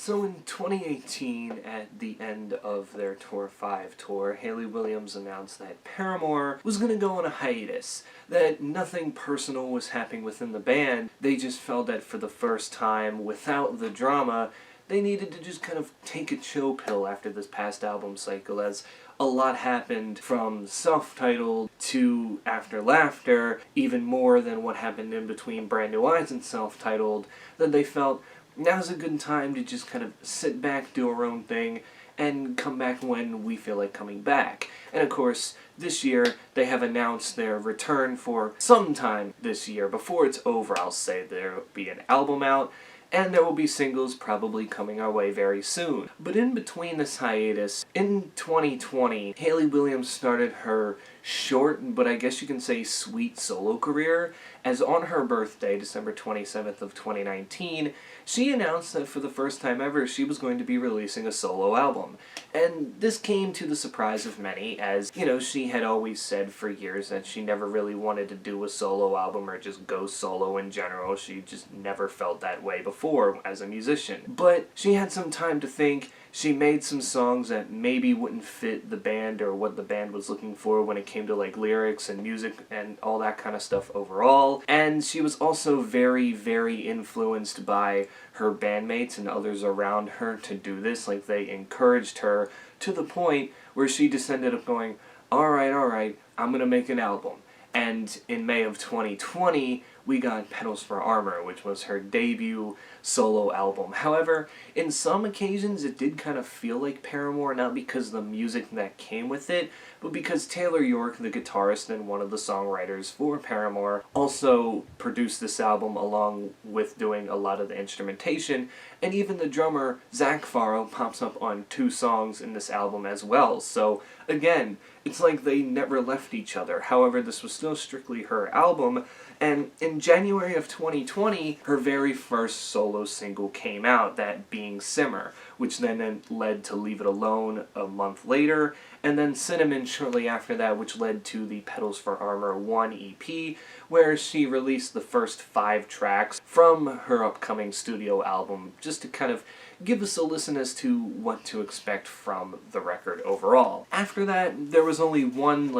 So in 2018, at the end of their Tour 5 tour, Hayley Williams announced that Paramore was going to go on a hiatus, that nothing personal was happening within the band. They just felt that for the first time, without the drama, they needed to just kind of take a chill pill after this past album cycle, as a lot happened from self-titled to After Laughter, even more than what happened in between Brand New Eyes and self-titled, that they felt now's a good time to just kind of sit back, do our own thing, and come back when we feel like coming back. And of course, this year, they have announced their return for sometime this year. Before it's over, I'll say there will be an album out, and there will be singles probably coming our way very soon. But in between this hiatus, in 2020, Hayley Williams started her short, but I guess you can say sweet solo career, as on her birthday, December 27th of 2019, she announced that for the first time ever she was going to be releasing a solo album. And this came to the surprise of many, as, you know, she had always said for years that she never really wanted to do a solo album or just go solo in general. She just never felt that way before as a musician. But she had some time to think. She made some songs that maybe wouldn't fit the band or what the band was looking for when it came to like lyrics and music and all that kind of stuff overall. And she was also very, very influenced by her bandmates and others around her to do this. Like, they encouraged her to the point where she just ended up going, alright, I'm gonna make an album. And in May of 2020, we got Petals For Armor, which was her debut solo album. However, in some occasions it did kind of feel like Paramore, not because of the music that came with it, but because Taylor York, the guitarist and one of the songwriters for Paramore, also produced this album along with doing a lot of the instrumentation, and even the drummer, Zach Farrow, pops up on 2 songs in this album as well. So, again, it's like they never left each other. However, this was still strictly her album, and in January of 2020, her very first solo single came out, that being Simmer, which then led to Leave It Alone a month later, and then Cinnamon shortly after that, which led to the Petals For Armor 1 EP, where she released the first 5 tracks from her upcoming studio album, just to kind of give us a listen as to what to expect from the record overall. After that, there was only one,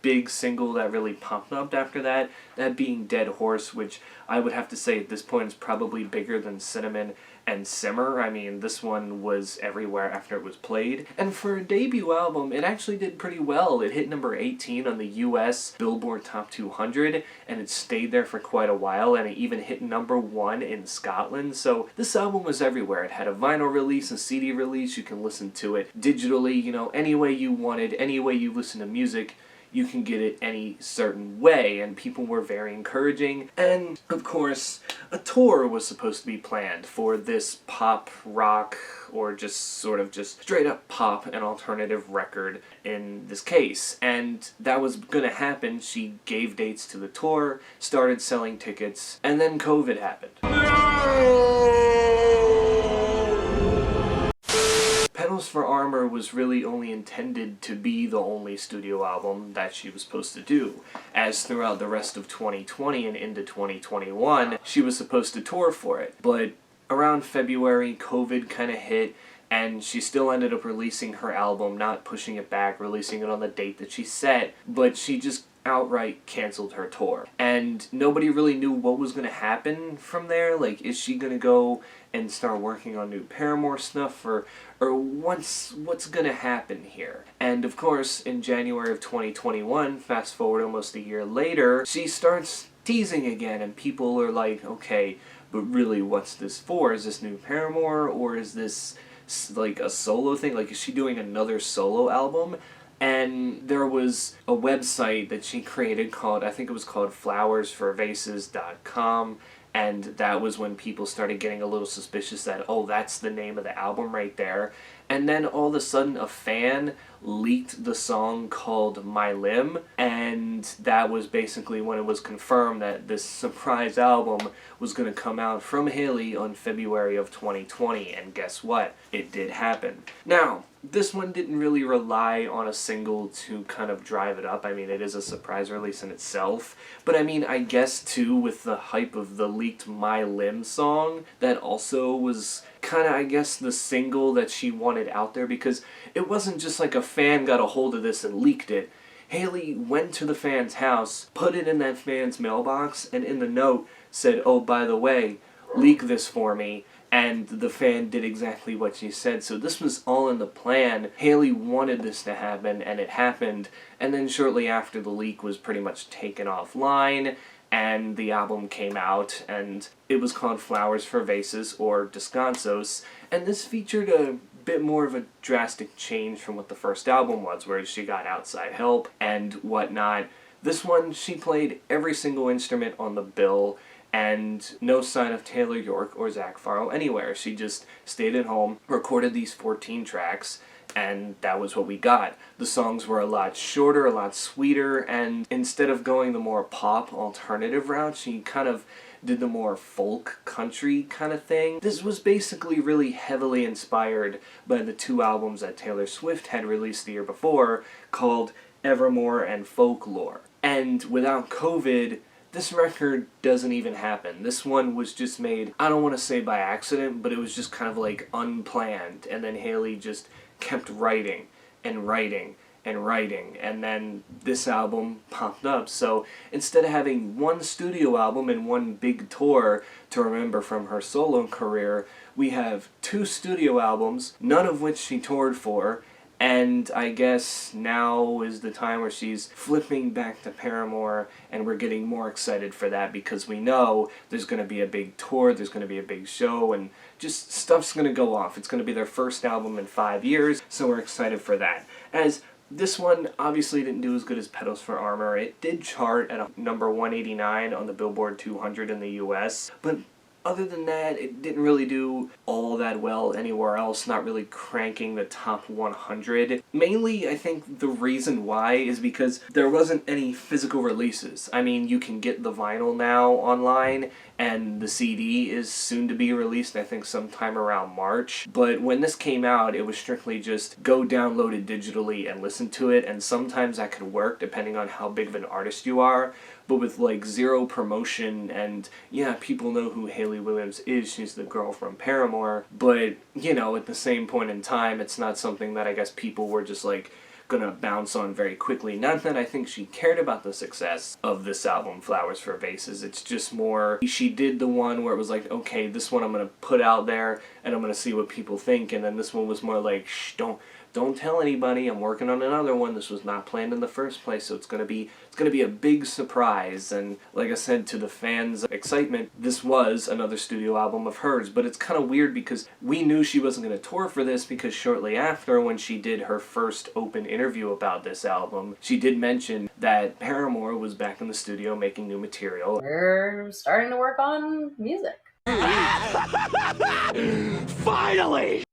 big single that really popped up after that, that being Dead Horse, which I would have to say at this point is probably bigger than Cinnamon and Simmer. I mean, this one was everywhere after it was played. And for a debut album, it actually did pretty well. It hit number 18 on the US Billboard Top 200, and it stayed there for quite a while, and it even hit number 1 in Scotland. So this album was everywhere. It had a vinyl release, a CD release. You can listen to it digitally, you know, any way you wanted, any way you listen to music. You can get it any certain way, and people were very encouraging. And, of course, a tour was supposed to be planned for this pop, rock, or just sort of just straight up pop and alternative record in this case. And that was gonna happen. She gave dates to the tour, started selling tickets, and then COVID happened. Petals For Armor was really only intended to be the only studio album that she was supposed to do, as throughout the rest of 2020 and into 2021, she was supposed to tour for it. But around February, COVID kind of hit, and she still ended up releasing her album, not pushing it back, releasing it on the date that she set, but she just outright canceled her tour. And nobody really knew what was going to happen from there. Like, is she going to go and start working on new Paramore stuff, or what's going to happen here? And of course, in January of 2021, fast forward almost a year later, she starts teasing again, and people are like, okay, but really, what's this for? Is this new Paramore, or is this like a solo thing? Like, is she doing another solo album? And there was a website that she created called, I think it was called flowersforvases.com, and that was when people started getting a little suspicious that, oh, that's the name of the album right there. And then all of a sudden a fan leaked the song called My Limb, and that was basically when it was confirmed that this surprise album was going to come out from Hayley on February of 2020, and guess what? It did happen. Now, this one didn't really rely on a single to kind of drive it up. I mean, it is a surprise release in itself. But I mean, I guess too, with the hype of the leaked My Limb song, that also was kind of, I guess, the single that she wanted out there, because it wasn't just like a fan got a hold of this and leaked it. Hayley went to the fan's house, put it in that fan's mailbox, and in the note said, "Oh, by the way, leak this for me." And the fan did exactly what she said. So this was all in the plan. Hayley wanted this to happen, and it happened. And then shortly after, the leak was pretty much taken offline, and the album came out, and it was called Flowers for Vases, or Descansos. And this featured a bit more of a drastic change from what the first album was, where she got outside help and whatnot. This one, she played every single instrument on the bill, and no sign of Taylor York or Zach Farrell anywhere. She just stayed at home, recorded these 14 tracks, and that was what we got. The songs were a lot shorter, a lot sweeter, and instead of going the more pop alternative route, she kind of did the more folk country kind of thing. This was basically really heavily inspired by the two albums that Taylor Swift had released the year before, called Evermore and Folklore. And without COVID, this record doesn't even happen. This one was just made, I don't want to say by accident, but it was just kind of like unplanned. And then Hayley just kept writing and writing and writing. And then this album popped up. So instead of having one studio album and one big tour to remember from her solo career, we have two studio albums, none of which she toured for. And I guess now is the time where she's flipping back to Paramore, and we're getting more excited for that because we know there's going to be a big tour, there's going to be a big show, and just stuff's going to go off. It's going to be their first album in 5 years, so we're excited for that. As this one obviously didn't do as good as Petals For Armor. It did chart at a number 189 on the Billboard 200 in the US, but other than that, it didn't really do all that well anywhere else, not really cranking the top 100. Mainly, I think the reason why is because there wasn't any physical releases. I mean, you can get the vinyl now online, and the CD is soon to be released, I think sometime around March. But when this came out, it was strictly just go download it digitally and listen to it, and sometimes that could work depending on how big of an artist you are. But with like zero promotion, and yeah, people know who Hayley Williams is, she's the girl from Paramore, but you know, at the same point in time, it's not something that I guess people were just like gonna bounce on very quickly. Not that I think she cared about the success of this album, Flowers for Vases. It's just more, she did the one where it was like, okay, this one I'm gonna put out there and I'm gonna see what people think, and then this one was more like, shh, don't tell anybody, I'm working on another one. This was not planned in the first place, so it's gonna be a big surprise. And like I said, to the fans' excitement, this was another studio album of hers. But it's kind of weird because we knew she wasn't gonna tour for this, because shortly after, when she did her first open interview about this album, she did mention that Paramore was back in the studio making new material. We're starting to work on music. Finally!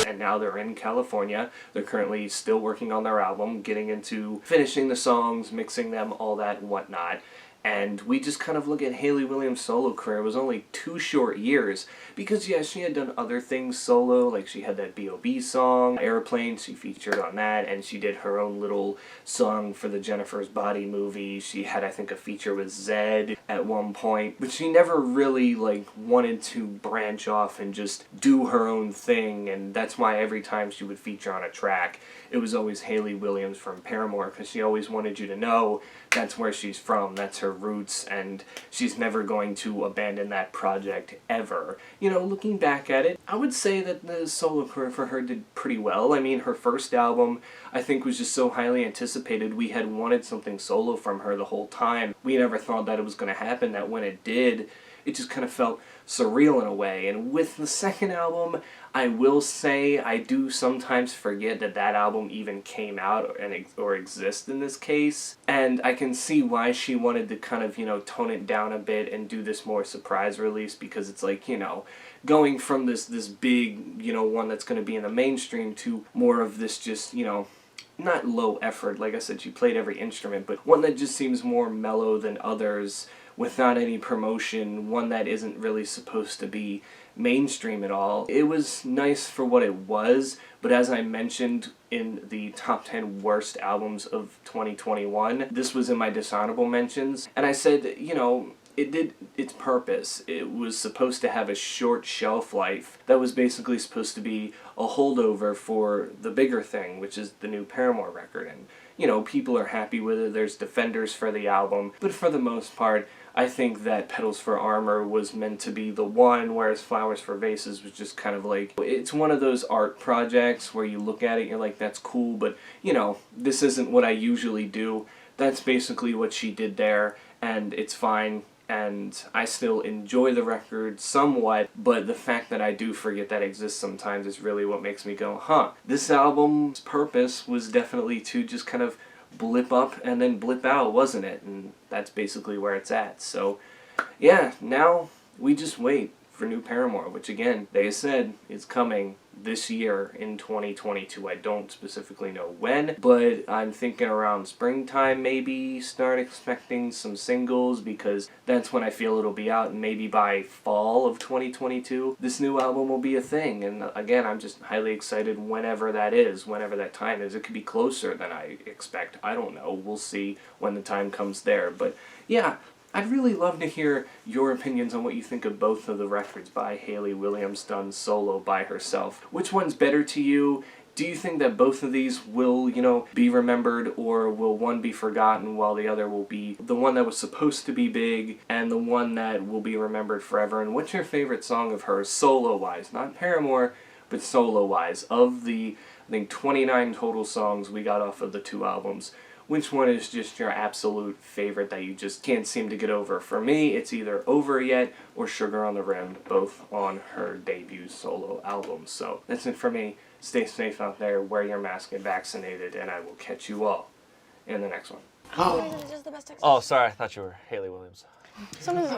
And now they're in California. They're currently still working on their album, getting into finishing the songs, mixing them, all that and whatnot. And we just kind of look at Hayley Williams' solo career. It was only 2 short years, because yes, she had done other things solo, like she had that B.O.B. song, Airplane, she featured on that, and she did her own little song for the Jennifer's Body movie. She had, I think, a feature with Zedd at one point, but she never really like wanted to branch off and just do her own thing, and that's why every time she would feature on a track, it was always Hayley Williams from Paramore, because she always wanted you to know that's where she's from, that's her roots, and she's never going to abandon that project ever. You know, looking back at it, I would say that the solo career for her did pretty well. I mean, her first album, I think, was just so highly anticipated. We had wanted something solo from her the whole time. We never thought that it was going to happen, that when it did, it just kind of felt surreal in a way. And with the second album, I will say I do sometimes forget that that album even came out or exists in this case. And I can see why she wanted to kind of, you know, tone it down a bit and do this more surprise release, because it's like, you know, going from this big, you know, one that's going to be in the mainstream to more of this just, you know, not low effort, like I said, she played every instrument, but one that just seems more mellow than others, without any promotion, one that isn't really supposed to be mainstream at all. It was nice for what it was, but as I mentioned in the top 10 worst albums of 2021, this was in my dishonorable mentions, and I said, you know, it did its purpose. It was supposed to have a short shelf life that was basically supposed to be a holdover for the bigger thing, which is the new Paramore record, and you know, people are happy with it. There's defenders for the album, but for the most part, I think that Petals For Armor was meant to be the one, whereas Flowers for Vases was just kind of like, it's one of those art projects where you look at it and you're like, that's cool, but, you know, this isn't what I usually do. That's basically what she did there, and it's fine, and I still enjoy the record somewhat, but the fact that I do forget that exists sometimes is really what makes me go, huh. This album's purpose was definitely to just kind of blip up and then blip out, wasn't it? And that's basically where it's at. So, yeah, now we just wait for new Paramore, which again, they said is coming this year in 2022. I don't specifically know when, but I'm thinking around springtime maybe, start expecting some singles, because that's when I feel it'll be out, and maybe by fall of 2022, this new album will be a thing. And again, I'm just highly excited whenever that is, whenever that time is. It could be closer than I expect. I don't know. We'll see when the time comes there. But yeah, I'd really love to hear your opinions on what you think of both of the records by Hayley Williams done solo by herself. Which one's better to you? Do you think that both of these will, you know, be remembered, or will one be forgotten while the other will be the one that was supposed to be big and the one that will be remembered forever? And what's your favorite song of hers, solo-wise? Not Paramore, but solo-wise. Of the, I think, 29 total songs we got off of the two albums, which one is just your absolute favorite that you just can't seem to get over? For me, it's either Over Yet or Sugar on the Rim, both on her debut solo album. So that's it for me. Stay safe out there, wear your mask, get vaccinated, and I will catch you all in the next one. Oh, sorry, I thought you were Hayley Williams. Sometimes